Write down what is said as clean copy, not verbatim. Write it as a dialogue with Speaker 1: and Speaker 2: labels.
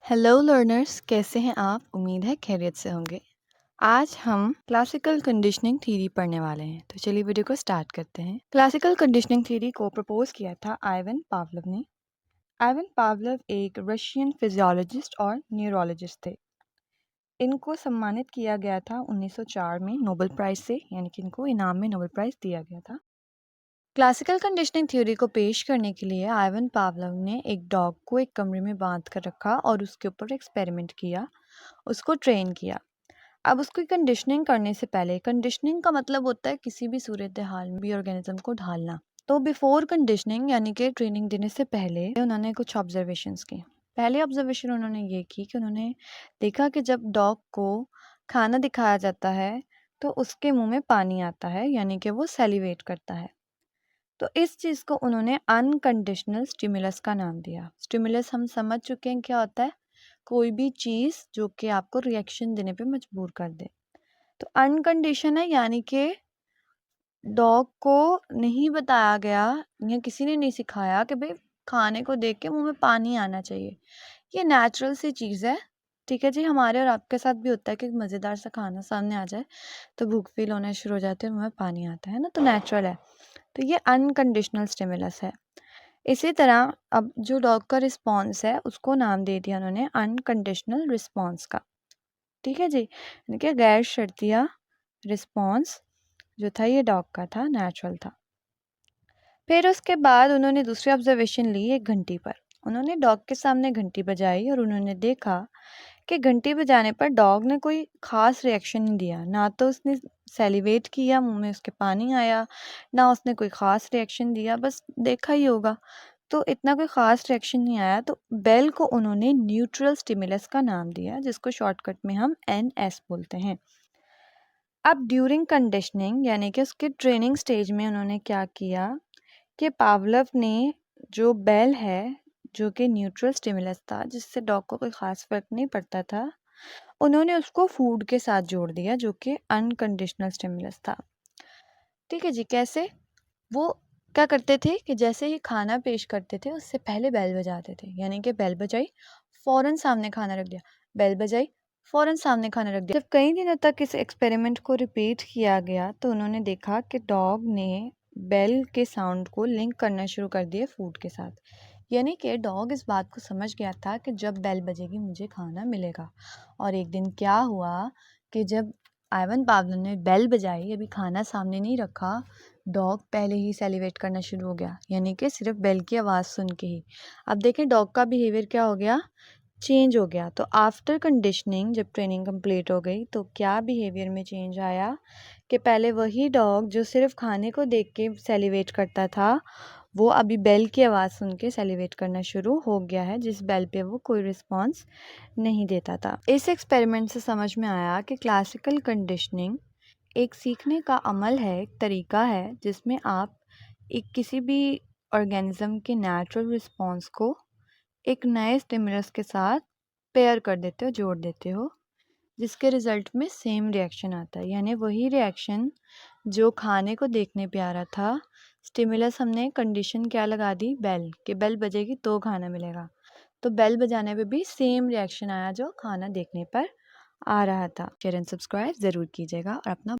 Speaker 1: Hello learners, कैसे हैं आप? उम्मीद है खैरियत से होंगे। आज हम क्लासिकल कंडीशनिंग थ्योरी पढ़ने वाले हैं, तो चलिए वीडियो को स्टार्ट करते हैं। क्लासिकल कंडीशनिंग थ्योरी को प्रपोज किया था आइवन पावलोव ने। आइवन पावलोव एक रशियन फिजियोलॉजिस्ट और न्यूरोलॉजिस्ट थे। इनको सम्मानित किया गया था 1904 में नोबेल प्राइज से, यानी कि इनको इनाम में नोबेल प्राइज दिया गया था। क्लासिकल कंडीशनिंग थ्योरी को पेश करने के लिए आइवन पावलोव ने एक डॉग को एक कमरे में बांध कर रखा और उसके ऊपर एक्सपेरिमेंट किया, उसको ट्रेन किया। अब उसकी कंडीशनिंग करने से पहले, कंडीशनिंग का मतलब होता है किसी भी सूरत हाल में भी ऑर्गेनिज्म को ढालना। तो बिफोर कंडीशनिंग यानी कि ट्रेनिंग देने से पहले उन्होंने कुछ ऑब्जर्वेशंस की। पहले ऑब्जर्वेशन उन्होंने ये की कि उन्होंने देखा कि जब डॉग को खाना दिखाया जाता है तो उसके मुंह में पानी आता है, यानी कि वो सेलिवेट करता है। तो इस चीज़ को उन्होंने अनकंडीशनल स्टिमुलस का नाम दिया। स्टिमुलस हम समझ चुके हैं क्या होता है, कोई भी चीज़ जो कि आपको रिएक्शन देने पे मजबूर कर दे। तो अनकंडीशन है, यानी कि डॉग को नहीं बताया गया या किसी ने नहीं सिखाया कि भाई खाने को देख के मुंह में पानी आना चाहिए। ये नेचुरल सी चीज़ है। ठीक है जी, हमारे और आपके साथ भी होता है कि मज़ेदार सा खाना सामने आ जाए तो भूख फील होना शुरू हो जाती है, मुंह में पानी आता है ना, तो नेचुरल है। तो ये अनकंडीशनल स्टिमुलस है। इसी तरह अब जो डॉग का रिस्पॉन्स है उसको नाम दे दिया उन्होंने अनकंडीशनल रिस्पॉन्स का। ठीक है जी, यानी कि गैर शर्तिया रिस्पॉन्स जो था ये डॉग का था, नेचुरल था। फिर उसके बाद उन्होंने दूसरी ऑब्जर्वेशन ली एक घंटी पर। उन्होंने डॉग के सामने घंटी बजाई और उन्होंने देखा कि घंटी बजाने पर डॉग ने कोई ख़ास रिएक्शन नहीं दिया। ना तो उसने सेलिवेट किया, मुंह में उसके पानी आया, ना उसने कोई ख़ास रिएक्शन दिया, बस देखा ही होगा। तो इतना कोई ख़ास रिएक्शन नहीं आया, तो बेल को उन्होंने न्यूट्रल स्टिमुलस का नाम दिया, जिसको शॉर्टकट में हम NS बोलते हैं। अब ड्यूरिंग कंडीशनिंग यानी कि उसके ट्रेनिंग स्टेज में उन्होंने क्या किया कि पावलोव ने जो बेल है, जो कि न्यूट्रल स्टिमुलस था जिससे डॉग को कोई ख़ास फ़र्क नहीं पड़ता था, उन्होंने उसको फूड के साथ जोड़ दिया जो कि अनकंडीशनल स्टिमुलस था। ठीक है जी, कैसे? वो क्या करते थे कि जैसे ही खाना पेश करते थे उससे पहले बेल बजाते थे, यानी कि बेल बजाई फ़ौरन सामने खाना रख दिया, बेल बजाई फ़ौरन सामने खाना रख दिया। जब कई दिनों तक इस एक्सपेरिमेंट को रिपीट किया गया तो उन्होंने देखा कि डॉग ने बेल के साउंड को लिंक करना शुरू कर दिया फूड के साथ। यानी कि डॉग इस बात को समझ गया था कि जब बेल बजेगी मुझे खाना मिलेगा। और एक दिन क्या हुआ कि जब आइवन पावलोव ने बेल बजाई, अभी खाना सामने नहीं रखा, डॉग पहले ही सेलिवेट करना शुरू हो गया, यानी कि सिर्फ बेल की आवाज़ सुन के ही। अब देखें डॉग का बिहेवियर क्या हो गया, चेंज हो गया। तो आफ्टर कंडीशनिंग जब ट्रेनिंग कंप्लीट हो गई तो क्या बिहेवियर में चेंज आया कि पहले वही डॉग जो सिर्फ खाने को देख के सेलिवेट करता था, वो अभी बेल की आवाज़ सुन के सेलिवेट करना शुरू हो गया है, जिस बेल पे वो कोई रिस्पॉन्स नहीं देता था। इस एक्सपेरिमेंट से समझ में आया कि क्लासिकल कंडीशनिंग एक सीखने का अमल है, एक तरीका है जिसमें आप एक किसी भी ऑर्गेनिज्म के नेचुरल रिस्पॉन्स को एक नए स्टिमुलस के साथ पेयर कर देते हो, जोड़ देते हो, जिसके रिजल्ट में सेम रिएक्शन आता है। यानी वही रिएक्शन जो खाने को देखने पे आ रहा था, स्टिमुलस हमने कंडीशन क्या लगा दी, बेल, कि बेल बजेगी तो खाना मिलेगा। तो बेल बजाने पे भी सेम रिएक्शन आया जो खाना देखने पर आ रहा था। शेयर एंड सब्सक्राइब ज़रूर कीजिएगा और अपना